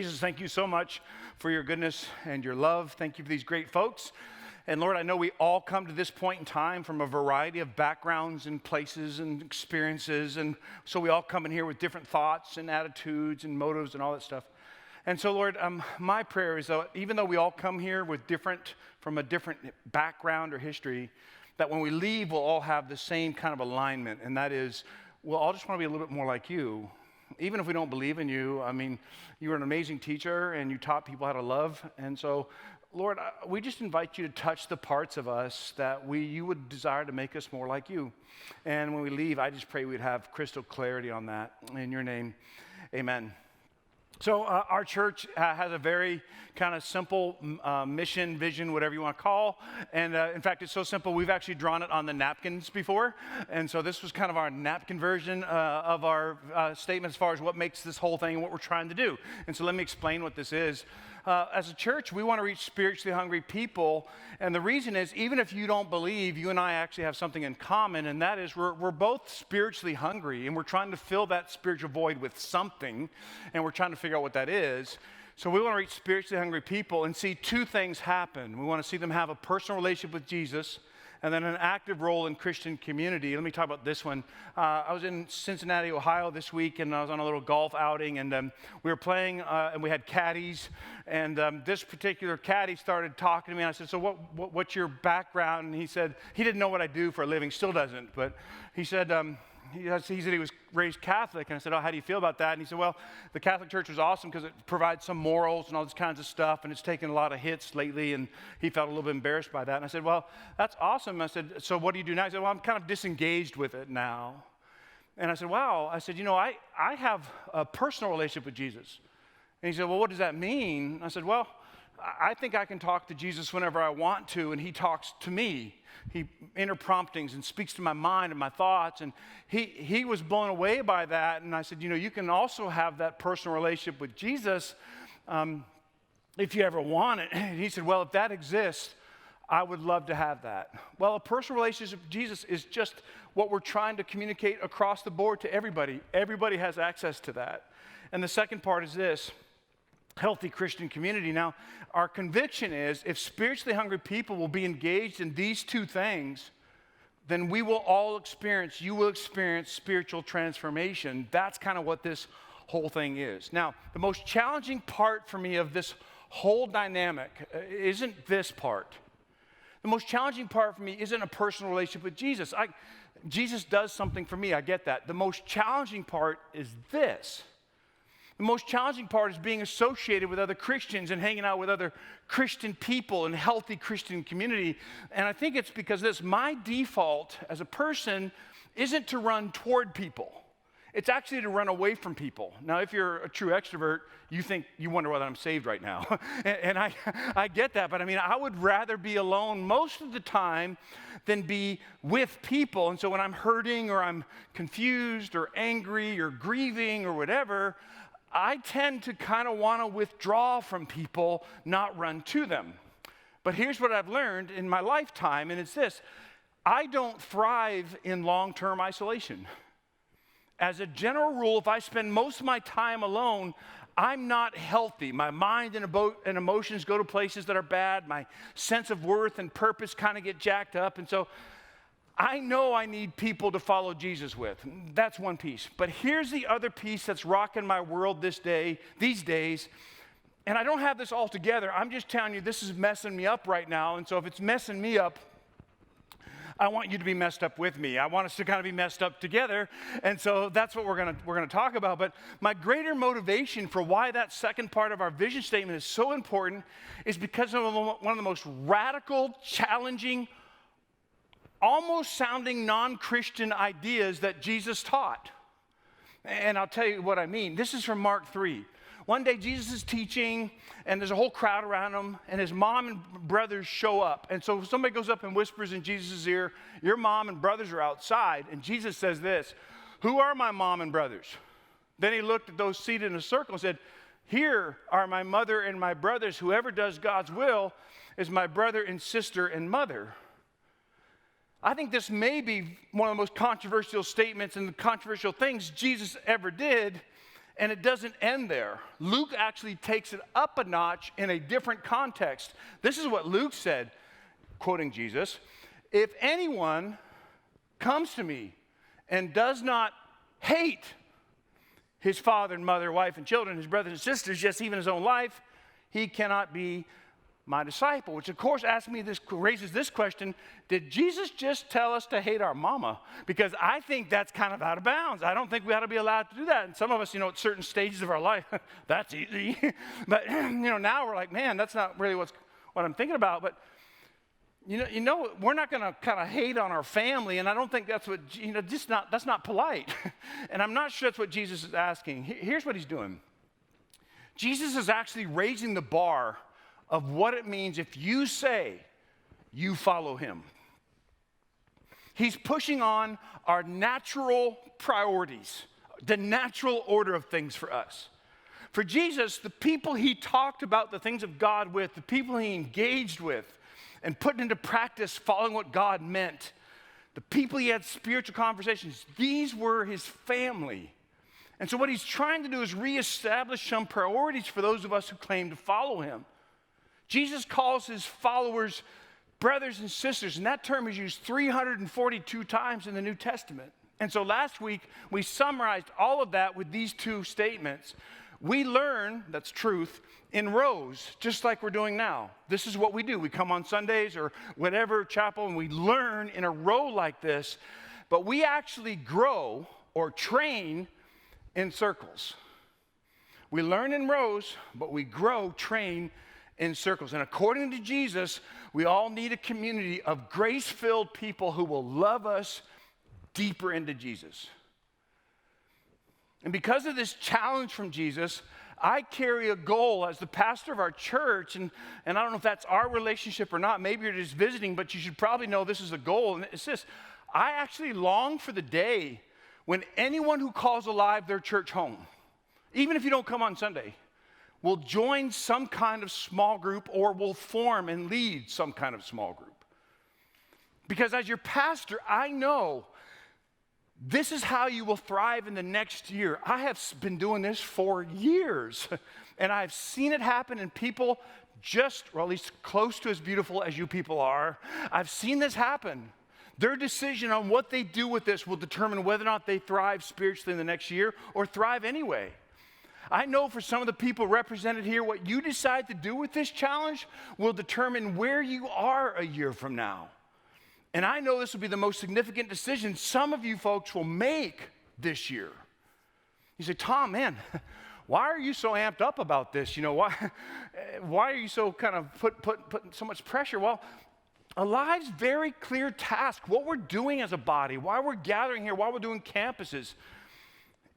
Jesus, thank you so much for your goodness and your love. Thank you for these great folks. And Lord, I know we all come to this point in time from a variety of backgrounds and places and experiences. And so we all come in here with different thoughts and attitudes and motives and all that stuff. And so, Lord, my prayer is that even though we all come here with from a different background or history, that when we leave, we'll all have the same kind of alignment. And that is, we'll all just want to be a little bit more like you. Even if we don't believe in you, I mean, you were an amazing teacher and you taught people how to love. And so, Lord, we just invite you to touch the parts of us that you would desire to make us more like you. And when we leave, I just pray we'd have crystal clarity on that. In your name, amen. So our church has a very kind of simple mission, vision, whatever you want to call. And in fact, it's so simple, we've actually drawn it on the napkins before. And so this was kind of our napkin version of our statement as far as what makes this whole thing and what we're trying to do. And so let me explain what this is. As a church, we want to reach spiritually hungry people. And the reason is, even if you don't believe, you and I actually have something in common. And that is we're both spiritually hungry. And we're trying to fill that spiritual void with something. And we're trying to figure out what that is. So we want to reach spiritually hungry people and see two things happen. We want to see them have a personal relationship with Jesus and then an active role in Christian community. Let me talk about this one. I was in Cincinnati, Ohio this week, and I was on a little golf outing, and we were playing, and we had caddies, and this particular caddy started talking to me, and I said, so what's your background? And he said, he didn't know what I do for a living, still doesn't, but he said, he said he was raised Catholic, and I said, oh, how do you feel about that? And he said, well, the Catholic Church was awesome because it provides some morals and all this kinds of stuff, and it's taken a lot of hits lately, and he felt a little bit embarrassed by that. And I said, well, that's awesome. I said, so what do you do now? He said, well, I'm kind of disengaged with it now. And I said, wow. I said, I have a personal relationship with Jesus. And he said, well, what does that mean? I said, well, I think I can talk to Jesus whenever I want to, and he talks to me. He interpromptings and speaks to my mind and my thoughts, and he was blown away by that. And I said, you can also have that personal relationship with Jesus if you ever want it. And he said, well, if that exists, I would love to have that. Well, a personal relationship with Jesus is just what we're trying to communicate across the board to everybody. Everybody has access to that. And the second part is this: healthy Christian community. Now, our conviction is if spiritually hungry people will be engaged in these two things, then you will experience spiritual transformation. That's kind of what this whole thing is. Now, the most challenging part for me of this whole dynamic isn't this part. The most challenging part for me isn't a personal relationship with Jesus. Jesus does something for me, I get that. The most challenging part is this. The most challenging part is being associated with other Christians and hanging out with other Christian people and healthy Christian community. And I think it's because this, my default as a person isn't to run toward people. It's actually to run away from people. Now, if you're a true extrovert, you wonder whether I'm saved right now. and I get that, but I would rather be alone most of the time than be with people. And so when I'm hurting or I'm confused or angry or grieving or whatever, I tend to kind of want to withdraw from people, not run to them. But here's what I've learned in my lifetime, and it's this: I don't thrive in long-term isolation. As a general rule, if I spend most of my time alone, I'm not healthy. My mind and emotions go to places that are bad. My sense of worth and purpose kind of get jacked up. And so I know I need people to follow Jesus with. That's one piece. But here's the other piece that's rocking my world these days. And I don't have this all together. I'm just telling you, this is messing me up right now. And so if it's messing me up, I want you to be messed up with me. I want us to kind of be messed up together. And so that's what we're gonna talk about. But my greater motivation for why that second part of our vision statement is so important is because of one of the most radical, challenging, almost sounding non-Christian ideas that Jesus taught. And I'll tell you what I mean. This is from Mark 3. One day Jesus is teaching, and there's a whole crowd around him, and his mom and brothers show up. And so somebody goes up and whispers in Jesus' ear, your mom and brothers are outside. And Jesus says this: who are my mom and brothers? Then he looked at those seated in a circle and said, here are my mother and my brothers. Whoever does God's will is my brother and sister and mother. I think this may be one of the most controversial statements and controversial things Jesus ever did. And it doesn't end there. Luke actually takes it up a notch in a different context. This is what Luke said, quoting Jesus, "If anyone comes to me and does not hate his father and mother, wife and children, his brothers and sisters, yes, even his own life, he cannot be my disciple." Which, of course, raises this question: did Jesus just tell us to hate our mama? Because I think that's kind of out of bounds. I don't think we ought to be allowed to do that. And some of us, at certain stages of our life, that's easy. But, now we're like, man, that's not really what I'm thinking about. But, we're not going to kind of hate on our family. And I don't think that's what, that's not polite. And I'm not sure that's what Jesus is asking. Here's what he's doing. Jesus is actually raising the bar of what it means if you say you follow him. He's pushing on our natural priorities, the natural order of things for us. For Jesus, the people he talked about the things of God with, the people he engaged with and put into practice following what God meant, the people he had spiritual conversations, these were his family. And so what he's trying to do is reestablish some priorities for those of us who claim to follow him. Jesus calls his followers brothers and sisters, and that term is used 342 times in the New Testament. And so last week, we summarized all of that with these two statements. We learn, that's truth, in rows, just like we're doing now. This is what we do. We come on Sundays or whatever chapel, and we learn in a row like this, but we actually grow or train in circles. We learn in rows, but we grow, train in circles. And according to Jesus, we all need a community of grace-filled people who will love us deeper into Jesus. And because of this challenge from Jesus, I carry a goal as the pastor of our church, and I don't know if that's our relationship or not. Maybe you're just visiting, but you should probably know this is a goal, and it's this: I actually long for the day when anyone who calls alive their church home, even if you don't come on Sunday, will join some kind of small group or will form and lead some kind of small group. Because as your pastor, I know this is how you will thrive in the next year. I have been doing this for years, and I've seen it happen in people or at least close to as beautiful as you people are. I've seen this happen. Their decision on what they do with this will determine whether or not they thrive spiritually in the next year or thrive anyway. I know for some of the people represented here, what you decide to do with this challenge will determine where you are a year from now. And I know this will be the most significant decision some of you folks will make this year. You say, Tom, man, why are you so amped up about this? Why are you so kind of putting so much pressure? Well, a life's very clear task, what we're doing as a body, why we're gathering here, why we're doing campuses.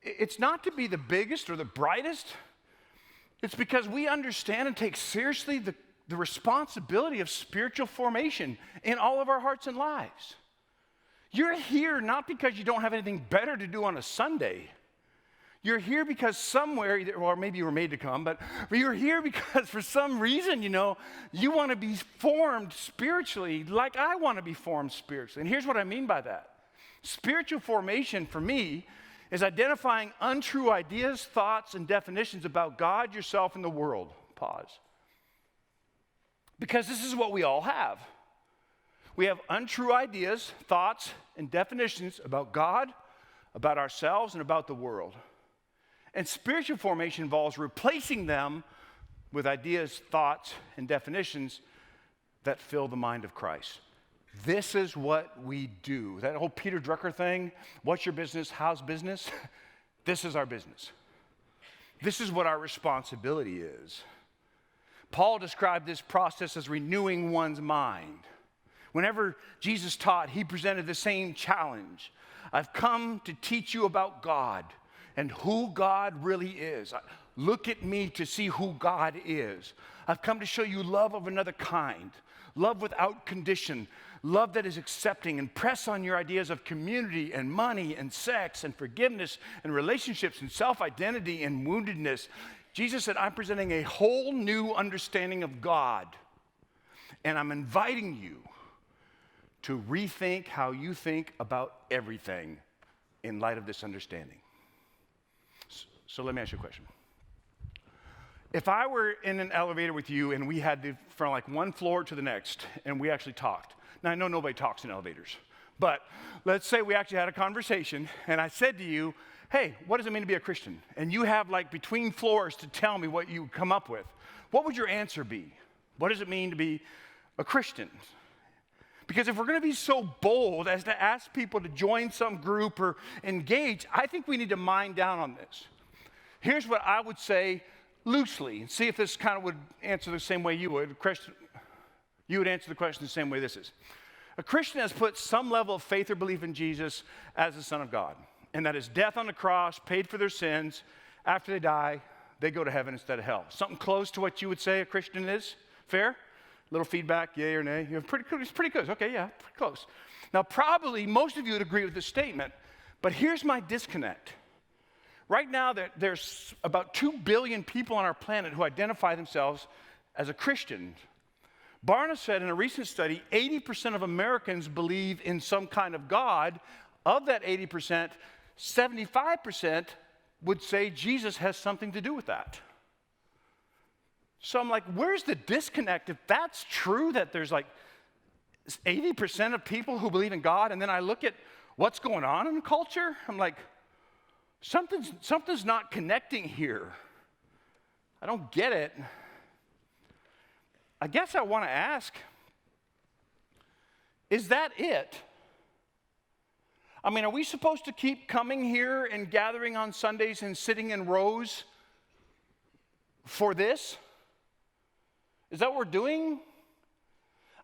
It's not to be the biggest or the brightest. It's because we understand and take seriously the responsibility of spiritual formation in all of our hearts and lives. You're here not because you don't have anything better to do on a Sunday. You're here because somewhere, or maybe you were made to come, but you're here because for some reason, you want to be formed spiritually like I want to be formed spiritually. And here's what I mean by that. Spiritual formation for me is identifying untrue ideas, thoughts, and definitions about God, yourself, and the world. Pause. Because this is what we all have. We have untrue ideas, thoughts, and definitions about God, about ourselves, and about the world. And spiritual formation involves replacing them with ideas, thoughts, and definitions that fill the mind of Christ. This is what we do. That whole Peter Drucker thing, what's your business, how's business? This is our business. This is what our responsibility is. Paul described this process as renewing one's mind. Whenever Jesus taught, he presented the same challenge. I've come to teach you about God and who God really is. Look at me to see who God is. I've come to show you love of another kind, love without condition, love that is accepting, and press on your ideas of community and money and sex and forgiveness and relationships and self-identity and woundedness. Jesus said, I'm presenting a whole new understanding of God, and I'm inviting you to rethink how you think about everything in light of this understanding. So let me ask you a question. If I were in an elevator with you and we had to, from like one floor to the next, and we actually talked. Now, I know nobody talks in elevators, but let's say we actually had a conversation, and I said to you, hey, what does it mean to be a Christian? And you have like between floors to tell me what you come up with. What would your answer be? What does it mean to be a Christian? Because if we're going to be so bold as to ask people to join some group or engage, I think we need to mine down on this. Here's what I would say loosely, and see if this kind of would answer the same way you would. You would answer the question the same way this is. A Christian has put some level of faith or belief in Jesus as the Son of God, and that his death on the cross paid for their sins. After they die, they go to heaven instead of hell. Something close to what you would say a Christian is? Fair? Little feedback, yay or nay? It's pretty close. Okay, yeah, pretty close. Now, probably most of you would agree with this statement, but here's my disconnect. Right now, there's about 2 billion people on our planet who identify themselves as a Christian. Barna said in a recent study, 80% of Americans believe in some kind of God. Of that 80%, 75% would say Jesus has something to do with that. So I'm like, where's the disconnect? If that's true, that there's like 80% of people who believe in God, and then I look at what's going on in culture, I'm like, something's not connecting here. I don't get it. I guess I want to ask, is that it? I mean, are we supposed to keep coming here and gathering on Sundays and sitting in rows for this? Is that what we're doing?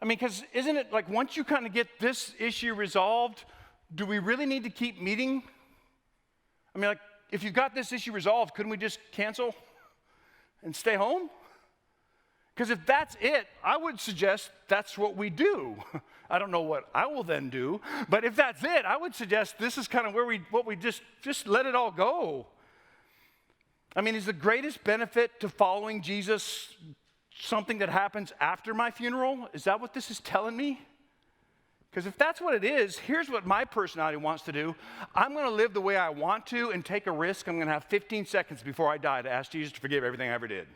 I mean, because isn't it like once you kind of get this issue resolved, do we really need to keep meeting? I mean, like, if you've got this issue resolved, couldn't we just cancel and stay home? Because if that's it, I would suggest that's what we do. I don't know what I will then do, but if that's it, I would suggest this is kind of where we just let it all go. I mean, is the greatest benefit to following Jesus something that happens after my funeral? Is that what this is telling me? Because if that's what it is, here's what my personality wants to do. I'm going to live the way I want to and take a risk. I'm going to have 15 seconds before I die to ask Jesus to forgive everything I ever did.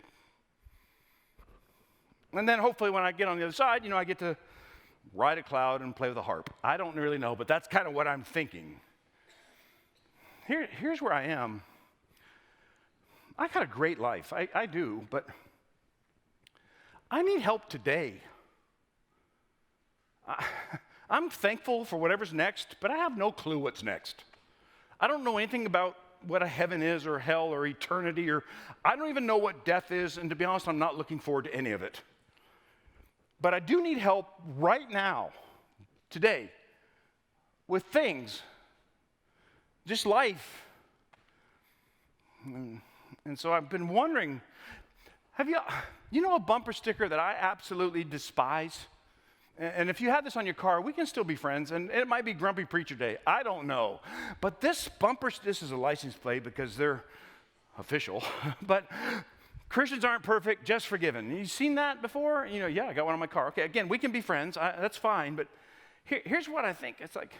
And then hopefully when I get on the other side, I get to ride a cloud and play with a harp. I don't really know, but that's kind of what I'm thinking. Here's where I am. I got a great life. I do, but I need help today. I'm thankful for whatever's next, but I have no clue what's next. I don't know anything about what a heaven is or hell or eternity, or I don't even know what death is, and to be honest, I'm not looking forward to any of it. But I do need help right now, today, with things, just life. And so I've been wondering, have you a bumper sticker that I absolutely despise? And if you have this on your car, we can still be friends, and it might be Grumpy Preacher Day. I don't know. But this is a license plate because they're official. But Christians aren't perfect, just forgiven. You seen that before? Yeah, I got one on my car. Okay, again, we can be friends. That's fine. But here's what I think. It's like,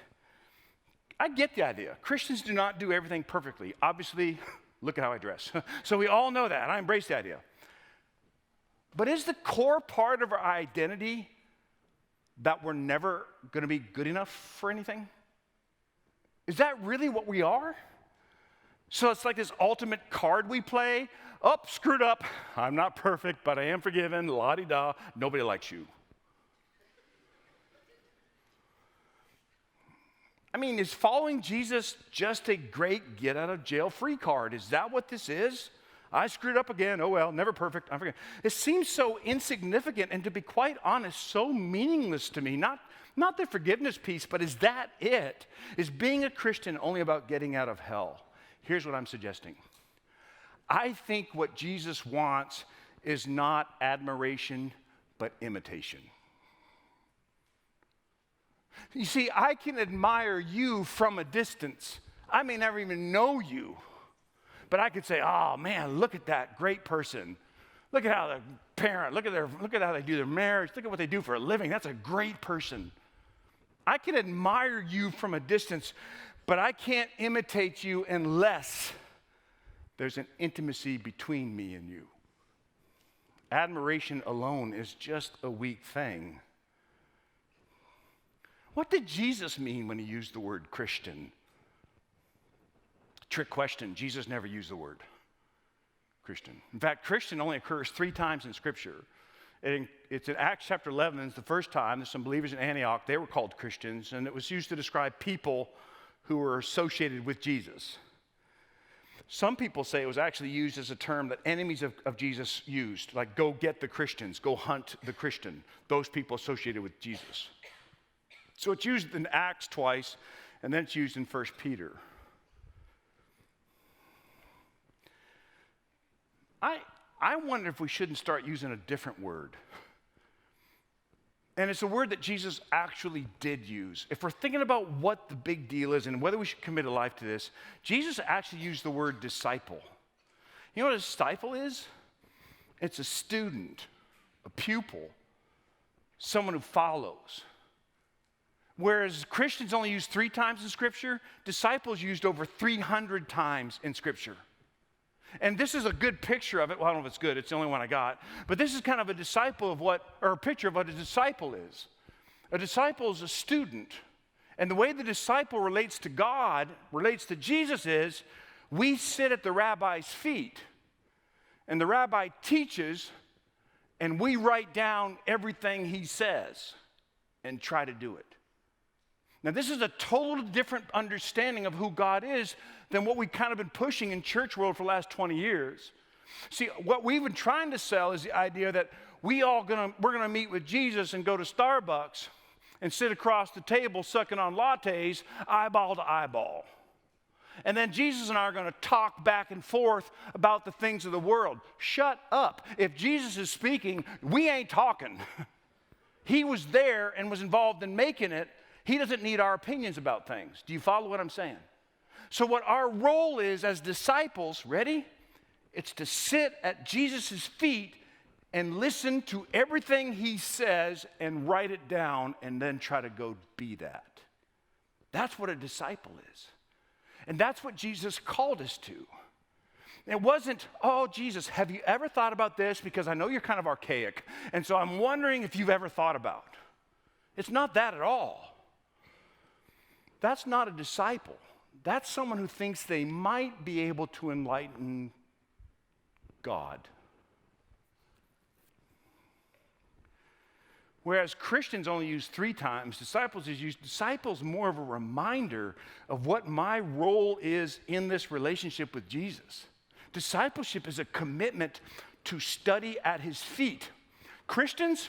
I get the idea. Christians do not do everything perfectly. Obviously, look at how I dress. So we all know that. I embrace the idea. But is the core part of our identity that we're never going to be good enough for anything? Is that really what we are? So it's like this ultimate card we play. Oh, screwed up. I'm not perfect, but I am forgiven. La-di-da. Nobody likes you. I mean, is following Jesus just a great get-out-of-jail-free card? Is that what this is? I screwed up again. Oh, well, never perfect. I'm forgiven. It seems so insignificant and, to be quite honest, so meaningless to me. Not the forgiveness piece, but is that it? Is being a Christian only about getting out of hell? Here's what I'm suggesting. I think what Jesus wants is not admiration, but imitation. You see, I can admire you from a distance. I may never even know you. But I could say, oh man, look at that great person. Look at how the parent, look at how they do their marriage. Look at what they do for a living. That's a great person. I can admire you from a distance, but I can't imitate you unless There's an intimacy between me and you. Admiration alone is just a weak thing. What did Jesus mean when he used the word Christian? Trick question. Jesus never used the word Christian. In fact, Christian only occurs 3 times in Scripture. It's in Acts chapter 11. It's the first time. There's some believers in Antioch. They were called Christians, and it was used to describe people who were associated with Jesus. Some people say it was actually used as a term that enemies of Jesus used, like go get the Christians, go hunt the Christian, those people associated with Jesus. So it's used in Acts twice, and then it's used in 1 Peter. I wonder if we shouldn't start using a different word. And it's a word that Jesus actually did use. If we're thinking about what the big deal is and whether we should commit a life to this, Jesus actually used the word disciple. You know what a disciple is? It's a student, a pupil, someone who follows. Whereas Christians only used 3 times in Scripture, disciples used over 300 times in Scripture. And this is a good picture of it. Well, I don't know if it's good. It's the only one I got. But this is kind of a picture of what a disciple is. A disciple is a student. And the way the disciple relates to God, relates to Jesus is, we sit at the rabbi's feet. And the rabbi teaches, and we write down everything he says and try to do it. Now, this is a totally different understanding of who God is than what we've kind of been pushing in church world for the last 20 years. See, what we've been trying to sell is the idea that we're gonna meet with Jesus and go to Starbucks and sit across the table sucking on lattes, eyeball to eyeball. And then Jesus and I are going to talk back and forth about the things of the world. Shut up. If Jesus is speaking, we ain't talking. He was there and was involved in making it. He doesn't need our opinions about things. Do you follow what I'm saying? So what our role is as disciples, ready? It's to sit at Jesus' feet and listen to everything he says and write it down and then try to go be that. That's what a disciple is. And that's what Jesus called us to. It wasn't, oh, Jesus, have you ever thought about this? Because I know you're kind of archaic. And so I'm wondering if you've ever thought about. It's not that at all. That's not a disciple. That's someone who thinks they might be able to enlighten God. Whereas Christians only use 3 times, disciples more of a reminder of what my role is in this relationship with Jesus. Discipleship is a commitment to study at his feet. Christians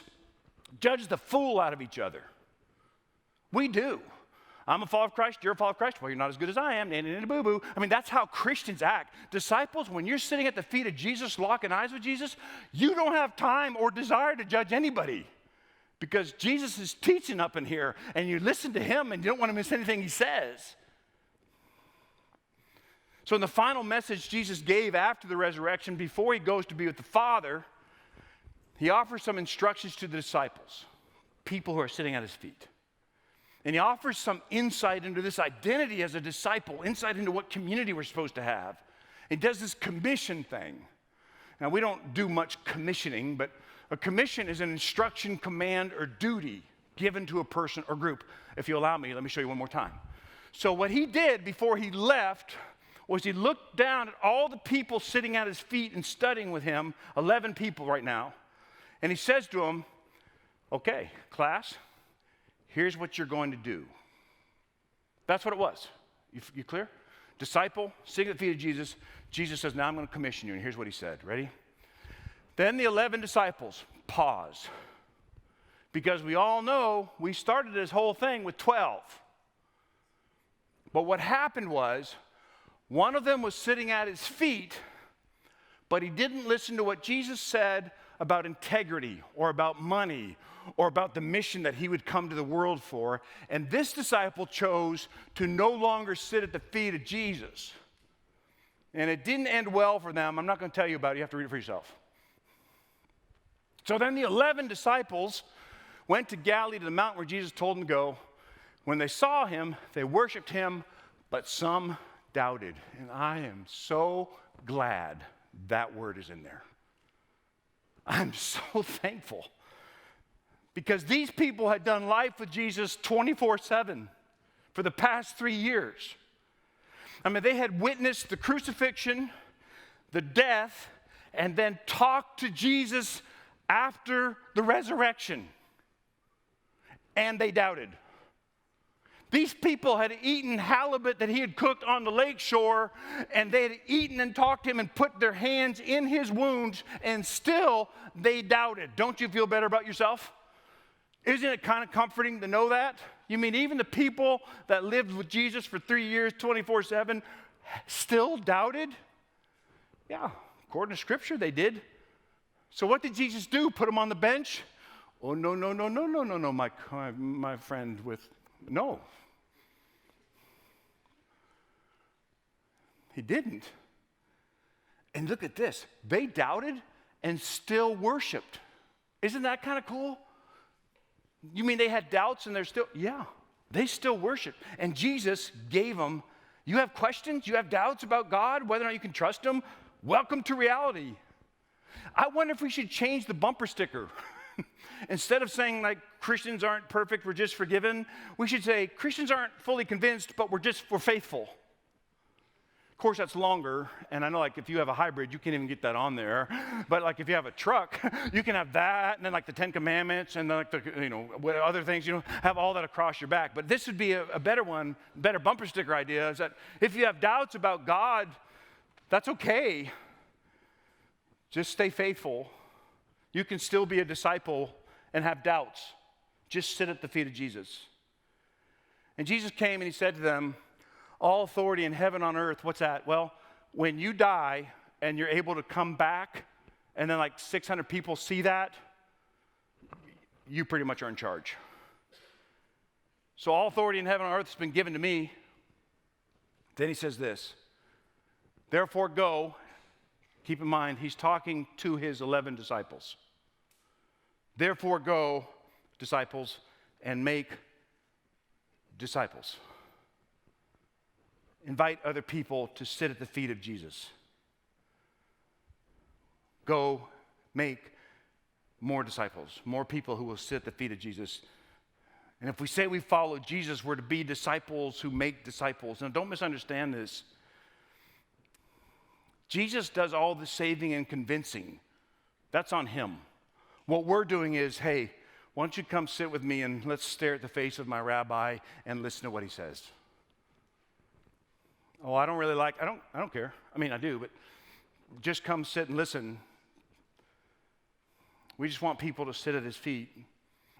judge the fool out of each other. We do. I'm a follower of Christ, you're a follower of Christ. Well, you're not as good as I am, boo-boo. I mean, that's how Christians act. Disciples, when you're sitting at the feet of Jesus, locking eyes with Jesus, you don't have time or desire to judge anybody because Jesus is teaching up in here, and you listen to him, and you don't want to miss anything he says. So in the final message Jesus gave after the resurrection, before he goes to be with the Father, he offers some instructions to the disciples, people who are sitting at his feet. And he offers some insight into this identity as a disciple, insight into what community we're supposed to have. He does this commission thing. Now, we don't do much commissioning, but a commission is an instruction, command, or duty given to a person or group. If you allow me, let me show you one more time. So what he did before he left was he looked down at all the people sitting at his feet and studying with him, 11 people right now, and he says to them, okay, class, here's what you're going to do. That's what it was. You clear? Disciple, sitting at the feet of Jesus. Jesus says, now I'm going to commission you. And here's what he said. Ready? Then the 11 disciples pause. Because we all know we started this whole thing with 12. But what happened was, one of them was sitting at his feet, but he didn't listen to what Jesus said about integrity or about money or about the mission that he would come to the world for. And this disciple chose to no longer sit at the feet of Jesus. And it didn't end well for them. I'm not going to tell you about it. You have to read it for yourself. So then the 11 disciples went to Galilee, to the mountain where Jesus told them to go. When they saw him, they worshiped him, but some doubted. And I am so glad that word is in there. I'm so thankful because these people had done life with Jesus 24/7 for the past 3 years. I mean, they had witnessed the crucifixion, the death, and then talked to Jesus after the resurrection. And they doubted. These people had eaten halibut that he had cooked on the lake shore, and they had eaten and talked to him and put their hands in his wounds, and still they doubted. Don't you feel better about yourself? Isn't it kind of comforting to know that? You mean even the people that lived with Jesus for 3 years, 24/7, still doubted? Yeah, according to Scripture, they did. So what did Jesus do? Put them on the bench? Oh, no, my friend with, no. He didn't. And look at this. They doubted and still worshiped. Isn't that kind of cool? You mean they had doubts and they're still, yeah, they still worshiped. And Jesus gave them, you have questions, you have doubts about God, whether or not you can trust him, welcome to reality. I wonder if we should change the bumper sticker. Instead of saying like Christians aren't perfect, we're just forgiven, we should say Christians aren't fully convinced, but we're faithful. Of course, that's longer, and I know like if you have a hybrid, you can't even get that on there. But like if you have a truck, you can have that, and then like the 10 Commandments, and then like the other things, have all that across your back. But this would be a better one, better bumper sticker idea, is that if you have doubts about God, that's okay. Just stay faithful. You can still be a disciple and have doubts. Just sit at the feet of Jesus. And Jesus came and he said to them, all authority in heaven on earth, what's that? Well, when you die and you're able to come back and then like 600 people see that, you pretty much are in charge. So all authority in heaven and earth has been given to me. Then he says this, therefore go. Keep in mind, he's talking to his 11 disciples. Therefore go, disciples, and make disciples. Invite other people to sit at the feet of Jesus. Go make more disciples, more people who will sit at the feet of Jesus. And if we say we follow Jesus, we're to be disciples who make disciples. Now, don't misunderstand this. Jesus does all the saving and convincing. That's on him. What we're doing is, hey, why don't you come sit with me and let's stare at the face of my rabbi and listen to what he says. Oh, I don't care. I mean, I do, but just come sit and listen. We just want people to sit at his feet.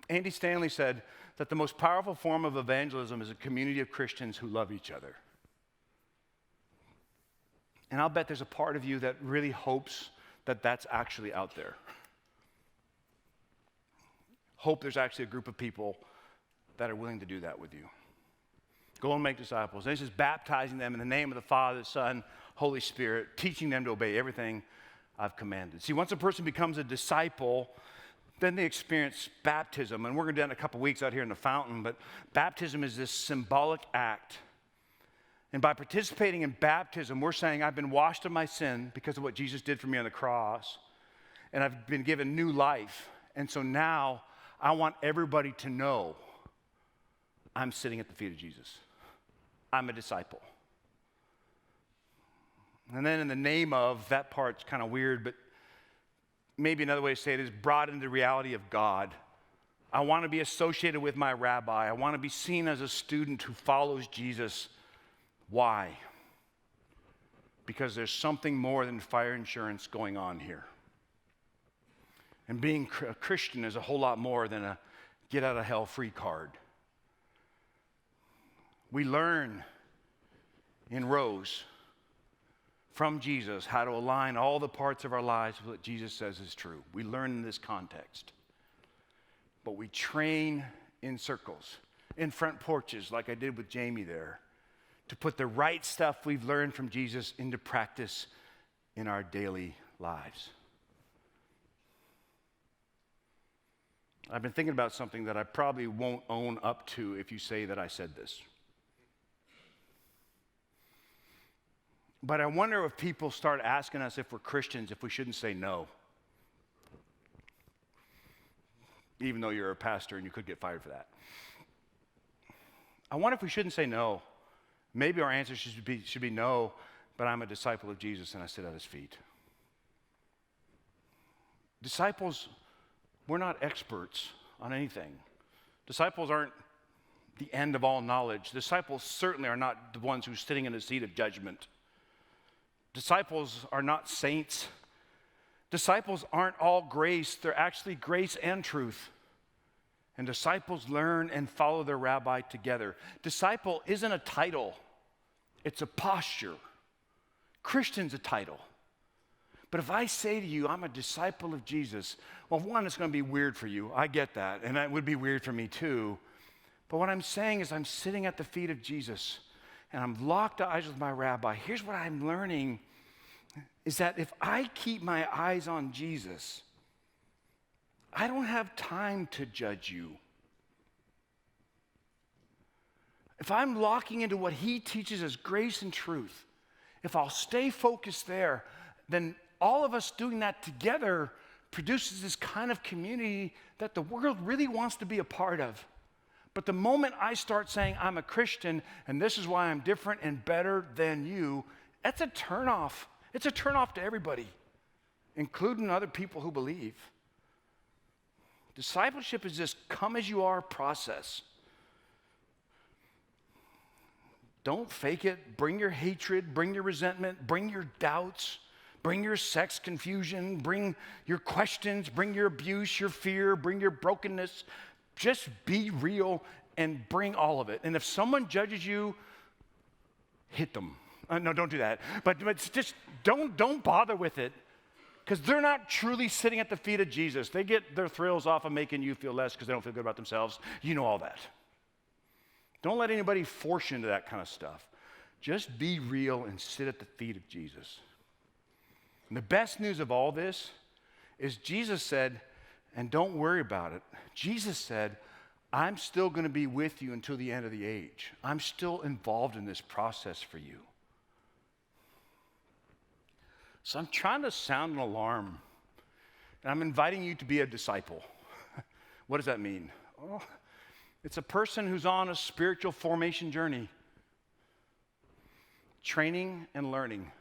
Andy Stanley said that the most powerful form of evangelism is a community of Christians who love each other. And I'll bet there's a part of you that really hopes that that's actually out there. Hope there's actually a group of people that are willing to do that with you. Go and make disciples. And this is baptizing them in the name of the Father, Son, Holy Spirit, teaching them to obey everything I've commanded. See, once a person becomes a disciple, then they experience baptism. And we're going to do that in a couple weeks out here in the fountain. But baptism is this symbolic act. And by participating in baptism, we're saying I've been washed of my sin because of what Jesus did for me on the cross. And I've been given new life. And so now I want everybody to know I'm sitting at the feet of Jesus. I'm a disciple. And then in the name of, that part's kind of weird, but maybe another way to say it is brought into the reality of God. I want to be associated with my rabbi. I want to be seen as a student who follows Jesus. Why? Because there's something more than fire insurance going on here. And being a Christian is a whole lot more than a get out of hell free card. We learn in rows from Jesus how to align all the parts of our lives with what Jesus says is true. We learn in this context. But we train in circles, in front porches like I did with Jamie there, to put the right stuff we've learned from Jesus into practice in our daily lives. I've been thinking about something that I probably won't own up to if you say that I said this. But I wonder if people start asking us if we're Christians, if we shouldn't say no. Even though you're a pastor and you could get fired for that. I wonder if we shouldn't say no. Maybe our answer should be no, but I'm a disciple of Jesus and I sit at his feet. Disciples, we're not experts on anything. Disciples aren't the end of all knowledge. Disciples certainly are not the ones who are sitting in a seat of judgment. Disciples are not saints. Disciples aren't all grace. They're actually grace and truth. And disciples learn and follow their rabbi together. Disciple isn't a title. It's a posture. Christian's a title. But if I say to you, I'm a disciple of Jesus, well, one, it's going to be weird for you. I get that. And that would be weird for me too. But what I'm saying is I'm sitting at the feet of Jesus and I'm locked eyes with my rabbi. Here's what I'm learning is that if I keep my eyes on Jesus, I don't have time to judge you. If I'm locking into what he teaches as grace and truth, if I'll stay focused there, then all of us doing that together produces this kind of community that the world really wants to be a part of. But the moment I start saying I'm a Christian and this is why I'm different and better than you, that's a turnoff. It's a turnoff to everybody, including other people who believe. Discipleship is this come as you are process. Don't fake it. Bring your hatred, bring your resentment, bring your doubts, bring your sex confusion, bring your questions, bring your abuse, your fear, bring your brokenness. Just be real and bring all of it. And if someone judges you, hit them. No, don't do that. But just don't bother with it because they're not truly sitting at the feet of Jesus. They get their thrills off of making you feel less because they don't feel good about themselves. You know all that. Don't let anybody force you into that kind of stuff. Just be real and sit at the feet of Jesus. And the best news of all this is Jesus said, and don't worry about it. Jesus said, I'm still going to be with you until the end of the age. I'm still involved in this process for you. So I'm trying to sound an alarm, and I'm inviting you to be a disciple. What does that mean? Well, it's a person who's on a spiritual formation journey, training and learning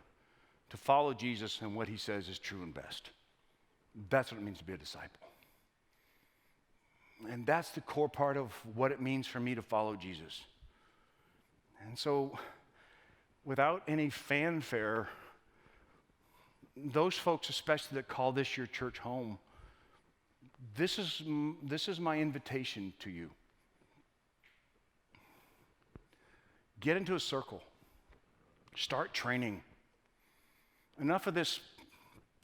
to follow Jesus and what he says is true and best. That's what it means to be a disciple. And that's the core part of what it means for me to follow Jesus. And so, without any fanfare, those folks especially that call this your church home, this is my invitation to you. Get into a circle. Start training. Enough of this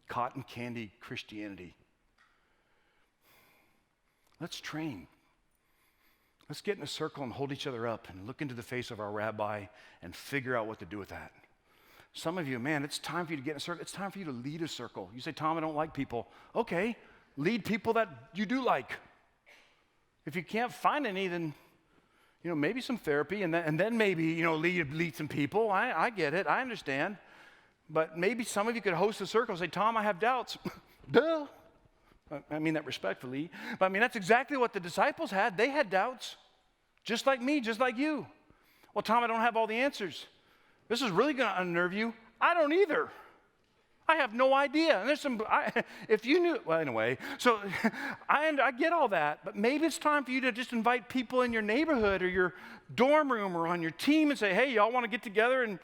cotton candy Christianity. Let's train. Let's get in a circle and hold each other up and look into the face of our rabbi and figure out what to do with that. Some of you, man, it's time for you to get in a circle. It's time for you to lead a circle. You say, Tom, I don't like people. Okay, lead people that you do like. If you can't find any, then maybe some therapy and then maybe lead some people. I get it. I understand. But maybe some of you could host a circle and say, Tom, I have doubts. Duh. I mean that respectfully. But that's exactly what the disciples had. They had doubts. Just like me, just like you. Well, Tom, I don't have all the answers. This is really going to unnerve you. I don't either. I have no idea. And there's if you knew, well, anyway. So I get all that. But maybe it's time for you to just invite people in your neighborhood or your dorm room or on your team and say, hey, y'all want to get together and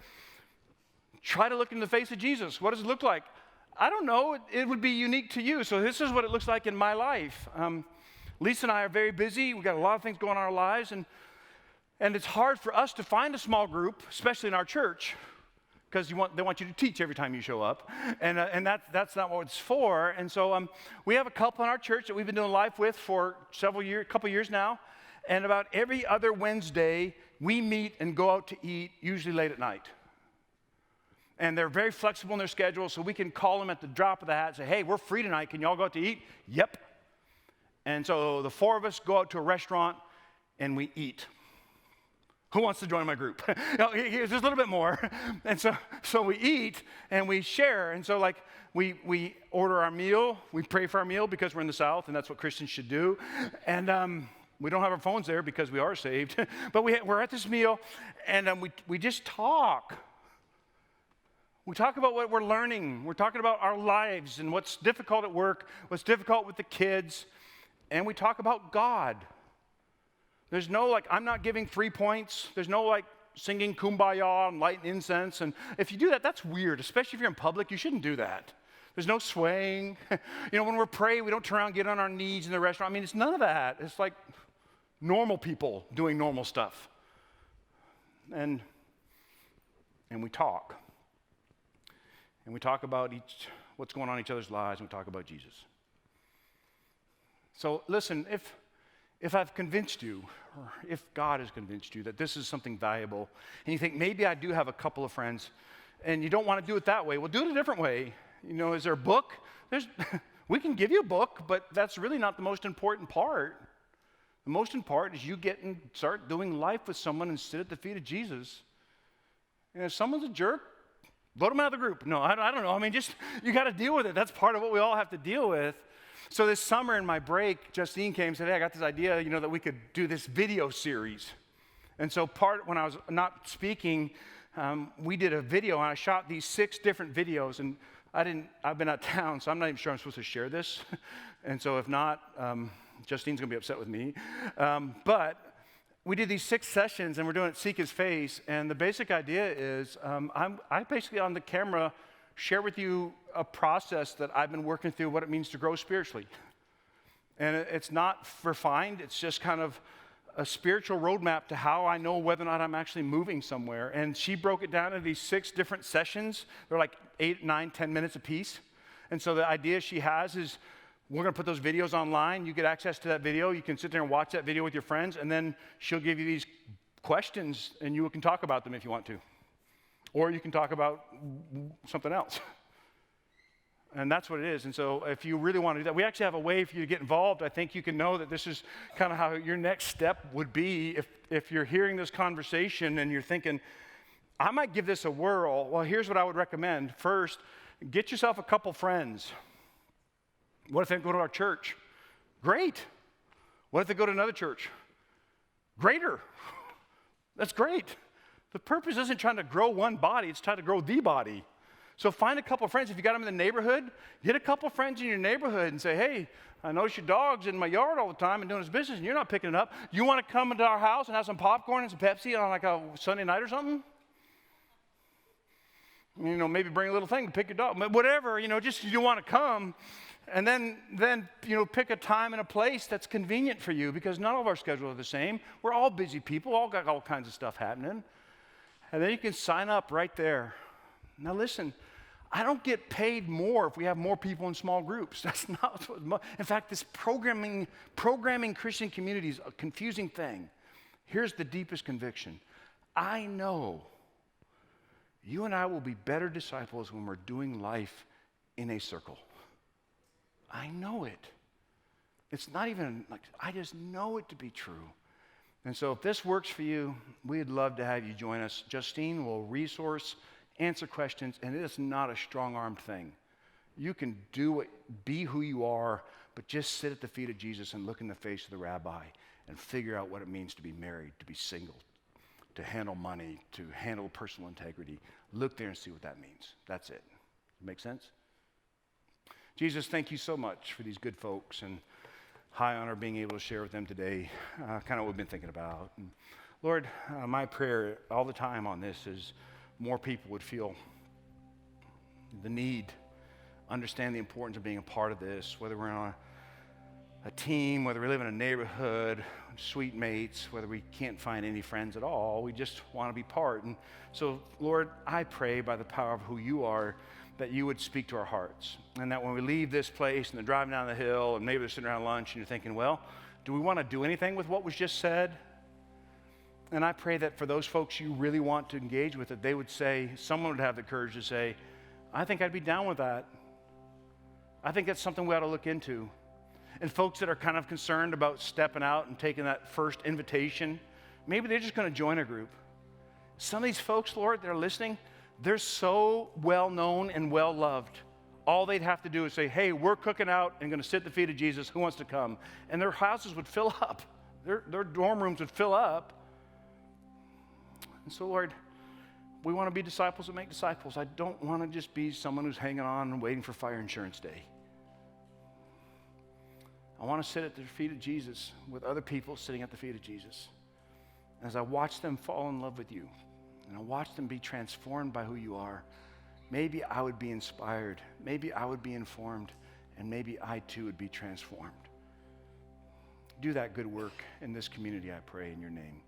try to look in the face of Jesus. What does it look like? I don't know. It would be unique to you. So this is what it looks like in my life. Lisa and I are very busy. We've got a lot of things going on in our lives. And it's hard for us to find a small group, especially in our church, because they want you to teach every time you show up. And that's not what it's for. And so we have a couple in our church that we've been doing life with for a couple years now. And about every other Wednesday, we meet and go out to eat, usually late at night. And they're very flexible in their schedule, so we can call them at the drop of the hat and say, hey, we're free tonight. Can y'all go out to eat? Yep. And so the four of us go out to a restaurant and we eat. Who wants to join my group? There's a little bit more. And so we eat and we share. And so like we order our meal. We pray for our meal because we're in the South, and that's what Christians should do. And we don't have our phones there because we are saved. But we're at this meal, and we just talk. We talk about what we're learning. We're talking about our lives and what's difficult at work, what's difficult with the kids. And we talk about God. There's no like, I'm not giving 3 points. There's no like singing kumbaya and lighting incense. And if you do that, that's weird, especially if you're in public. You shouldn't do that. There's no swaying. When we're praying, we don't turn around and get on our knees in the restaurant. I mean, it's none of that. It's like normal people doing normal stuff. And we talk. And we talk about what's going on in each other's lives, and we talk about Jesus. So listen, if I've convinced you, or if God has convinced you that this is something valuable, and you think maybe I do have a couple of friends, and you don't want to do it that way, well, do it a different way. Is there a book? We can give you a book, but that's really not the most important part. The most important part is you get and start doing life with someone and sit at the feet of Jesus. And if someone's a jerk, vote them out of the group. No, I don't know. I mean, you got to deal with it. That's part of what we all have to deal with. So this summer in my break, Justine came and said, hey, I got this idea, that we could do this video series. And so when I was not speaking, we did a video, and I shot these 6 different videos. And I've been out of town, so I'm not even sure I'm supposed to share this. And so if not, Justine's going to be upset with me. But we did these 6 sessions, and we're doing it Seek His Face. And the basic idea is I basically on the camera share with you a process that I've been working through, what it means to grow spiritually. And it's not refined. It's just kind of a spiritual roadmap to how I know whether or not I'm actually moving somewhere. And she broke it down into these 6 different sessions. They're like 8, 9, 10 minutes apiece. And so the idea she has is we're going to put those videos online. You get access to that video. You can sit there and watch that video with your friends, and then she'll give you these questions, and you can talk about them if you want to. Or you can talk about something else. And that's what it is. And so if you really want to do that, we actually have a way for you to get involved. I think you can know that this is kind of how your next step would be if you're hearing this conversation and you're thinking, I might give this a whirl. Well, here's what I would recommend. First, get yourself a couple friends. What if they go to our church? Great. What if they go to another church? Greater. That's great. The purpose isn't trying to grow one body, it's trying to grow the body. So find a couple friends. If you got them in the neighborhood, get a couple friends in your neighborhood and say, hey, I notice your dog's in my yard all the time and doing his business, and you're not picking it up. You want to come into our house and have some popcorn and some Pepsi on like a Sunday night or something? Maybe bring a little thing to pick your dog. Whatever, just you want to come. And then pick a time and a place that's convenient for you, because none of our schedules are the same. We're all busy people, all got all kinds of stuff happening. And then you can sign up right there. Now listen, I don't get paid more if we have more people in small groups. That's not what, in fact, this programming Christian community is a confusing thing. Here's the deepest conviction. I know you and I will be better disciples when we're doing life in a circle. I know it. It's not even like, I just know it to be true. And so if this works for you, we'd love to have you join us. Justine will resource, answer questions, and it is not a strong-armed thing. You can be who you are, but just sit at the feet of Jesus and look in the face of the rabbi and figure out what it means to be married, to be single, to handle money, to handle personal integrity. Look there and see what that means. That's it. Make sense? Jesus, thank you so much for these good folks, and high honor being able to share with them today kind of what we've been thinking about. And Lord, my prayer all the time on this is more people would feel the need, understand the importance of being a part of this, whether we're on a team, whether we live in a neighborhood, sweet mates, whether we can't find any friends at all, we just want to be part. And so, Lord, I pray by the power of who you are that you would speak to our hearts, and that when we leave this place and they're driving down the hill and maybe they're sitting around lunch and you're thinking, well, do we want to do anything with what was just said? And I pray that for those folks you really want to engage with, that they would say, someone would have the courage to say, I think I'd be down with that. I think that's something we ought to look into. And folks that are kind of concerned about stepping out and taking that first invitation Maybe they're just going to join a group. Some of these folks, Lord, that are listening, they're so well known and well loved. All they'd have to do is say, hey, we're cooking out and going to sit at the feet of Jesus. Who wants to come? And their houses would fill up. Their dorm rooms would fill up. And so, Lord, we want to be disciples that make disciples. I don't want to just be someone who's hanging on and waiting for fire insurance day. I want to sit at the feet of Jesus with other people sitting at the feet of Jesus. As I watch them fall in love with you, and I watch them be transformed by who you are, maybe I would be inspired, maybe I would be informed, and maybe I too would be transformed. Do that good work in this community, I pray in your name.